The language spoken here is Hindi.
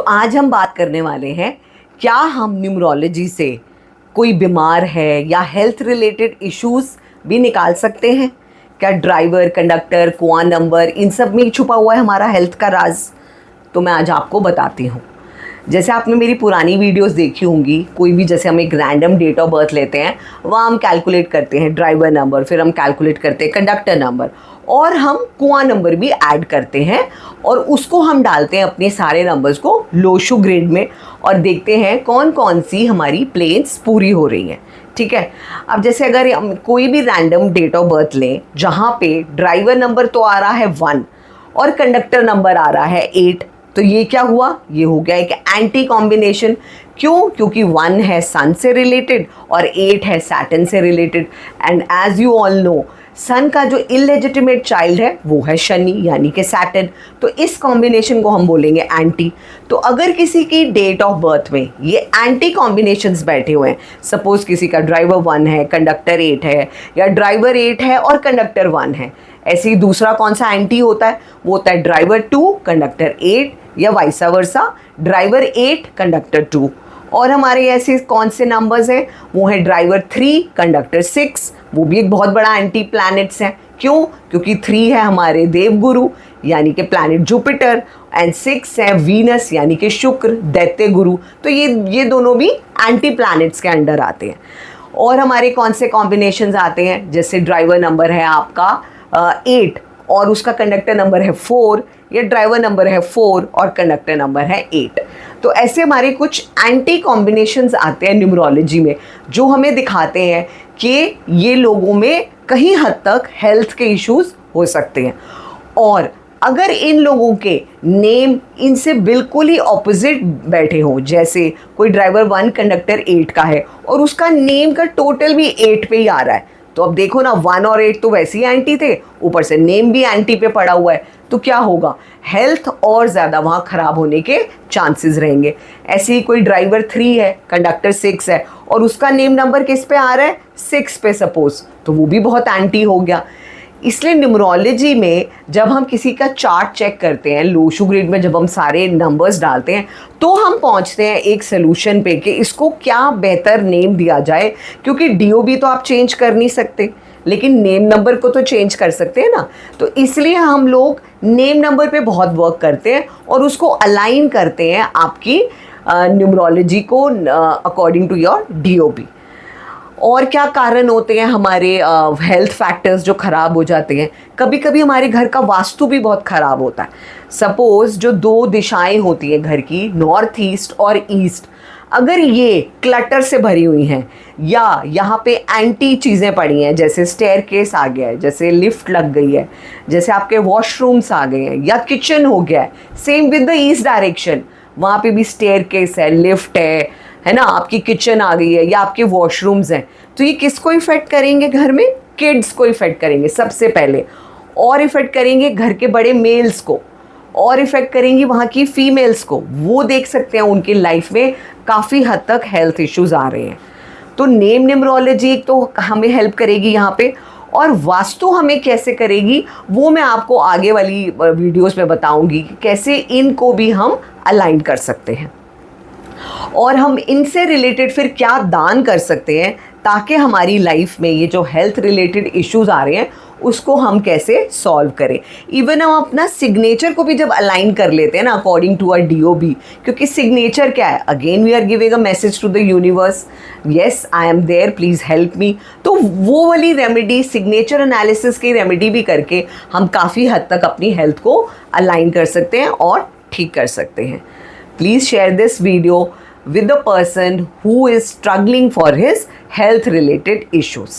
आज हम बात करने वाले हैं, क्या हम न्यूमरोलॉजी से कोई बीमार है या हेल्थ रिलेटेड इश्यूज भी निकाल सकते हैं? क्या ड्राइवर, कंडक्टर, कुआं नंबर, इन सब में ही छुपा हुआ है हमारा हेल्थ का राज? तो मैं आज आपको बताती हूँ। जैसे आपने मेरी पुरानी वीडियोस देखी होंगी, कोई भी जैसे हम एक रैंडम डेट ऑफ बर्थ लेते हैं, वहाँ हम कैलकुलेट करते हैं ड्राइवर नंबर, फिर हम कैलकुलेट करते हैं कंडक्टर नंबर, और हम कुआं नंबर भी ऐड करते हैं और उसको हम डालते हैं अपने सारे नंबर्स को लोशो ग्रिड में और देखते हैं कौन कौन सी हमारी प्लेन्स पूरी हो रही हैं। ठीक है, अब जैसे अगर हम कोई भी रैंडम डेट ऑफ बर्थ लें जहाँ पे ड्राइवर नंबर तो आ रहा है 1 और कंडक्टर नंबर आ रहा है 8, तो ये क्या हुआ? ये हो गया एक एंटी कॉम्बिनेशन। क्यों? क्योंकि 1 है सन से रिलेटेड और 8 है सैटर्न से related, and as you all know sun का जो इलेजिटिमेट चाइल्ड है वो है शनि यानी कि सैटर्न, तो इस कॉम्बिनेशन को हम बोलेंगे एंटी। तो अगर किसी की डेट ऑफ बर्थ में ये एंटी कॉम्बिनेशंस बैठे हुए हैं, सपोज किसी का ड्राइवर 1 है, कंडक्टर 8 है, या ड्राइवर 8 है और कंडक्टर 1 है, ऐसे ही दूसरा कौन सा एंटी होता है? वो होता है ड्राइवर 2 कंडक्टर 8, या वाइसा वर्सा ड्राइवर 8 कंडक्टर 2। और हमारे ऐसे कौन से नंबर्स हैं? वो है ड्राइवर 3 कंडक्टर 6, वो भी एक बहुत बड़ा एंटी प्लैनेट्स हैं। क्यों? क्योंकि 3 है हमारे देवगुरु यानी कि प्लैनेट जुपिटर, एंड 6 है वीनस यानी कि शुक्र दैत्य गुरु, तो ये दोनों भी एंटी प्लैनेट्स के अंडर आते हैं। और हमारे कौन से कॉम्बिनेशंस आते हैं? जैसे ड्राइवर नंबर है आपका 8 और उसका कंडक्टर नंबर है 4, या ड्राइवर नंबर है 4 और कंडक्टर नंबर है 8। तो ऐसे हमारे कुछ एंटी कॉम्बिनेशंस आते हैं न्यूमरोलॉजी में जो हमें दिखाते हैं कि ये लोगों में कहीं हद तक हेल्थ के इश्यूज हो सकते हैं। और अगर इन लोगों के नेम इनसे बिल्कुल ही ऑपोजिट बैठे हों, जैसे कोई ड्राइवर 1 कंडक्टर 8 का है और उसका नेम का टोटल भी 8 पे ही आ रहा है, तो अब देखो ना 1 और 8 तो वैसे ही एंटी थे, ऊपर से नेम भी एंटी पे पड़ा हुआ है, तो क्या होगा? हेल्थ और ज़्यादा वहाँ ख़राब होने के चांसेस रहेंगे। ऐसे ही कोई ड्राइवर 3 है, कंडक्टर 6 है और उसका नेम नंबर किस पे आ रहा है? 6 पे सपोज, तो वो भी बहुत एंटी हो गया। इसलिए न्यूमरोलॉजी में जब हम किसी का चार्ट चेक करते हैं, लोशो ग्रिड में जब हम सारे नंबर्स डालते हैं, तो हम पहुंचते हैं एक सोल्यूशन पे कि इसको क्या बेहतर नेम दिया जाए, क्योंकि डीओबी तो आप चेंज कर नहीं सकते, लेकिन नेम नंबर को तो चेंज कर सकते हैं ना। तो इसलिए हम लोग नेम नंबर पे बहुत वर्क करते हैं और उसको अलाइन करते हैं आपकी न्यूमरोलॉजी को अकॉर्डिंग टू योर डीओबी। और क्या कारण होते हैं हमारे हेल्थ फैक्टर्स जो ख़राब हो जाते हैं? कभी कभी हमारे घर का वास्तु भी बहुत ख़राब होता है। सपोज़ जो 2 दिशाएं होती हैं घर की, नॉर्थ ईस्ट और ईस्ट, अगर ये क्लटर से भरी हुई हैं या यहाँ पे एंटी चीज़ें पड़ी हैं, जैसे स्टेयरकेस आ गया है, जैसे लिफ्ट लग गई है, जैसे आपके वॉशरूम्स आ गए हैं, या किचन हो गया है, same with the east direction, वहाँ पे भी स्टेयरकेस है, लिफ्ट है ना, आपकी किचन आ गई है या आपके वॉशरूम्स हैं, तो ये किसको इफ़ेक्ट करेंगे? घर में किड्स को इफ़ेक्ट करेंगे सबसे पहले, और इफ़ेक्ट करेंगे घर के बड़े मेल्स को, और इफ़ेक्ट करेंगी वहाँ की फीमेल्स को। वो देख सकते हैं उनकी लाइफ में काफ़ी हद तक हेल्थ इश्यूज़ आ रहे हैं। तो नेम न्यूमरोलॉजी एक तो हमें हेल्प करेगी यहाँ पे, और वास्तु हमें कैसे करेगी वो मैं आपको आगे वाली वीडियोस में बताऊंगी कि कैसे इनको भी हम अलाइन कर सकते हैं और हम इनसे रिलेटेड फिर क्या दान कर सकते हैं ताकि हमारी लाइफ में ये जो हेल्थ रिलेटेड इश्यूज आ रहे हैं उसको हम कैसे सॉल्व करें। इवन हम अपना सिग्नेचर को भी जब अलाइन कर लेते हैं ना अकॉर्डिंग टू आवर डीओबी, क्योंकि सिग्नेचर क्या है? Again we are giving a message to the universe, yes I am there, please help me. तो वो वाली रेमेडी, सिग्नेचर एनालिसिस की रेमेडी भी करके हम काफ़ी हद तक अपनी हेल्थ को अलाइन कर सकते हैं और ठीक कर सकते हैं। Please share this video with the person who is struggling for his health related issues.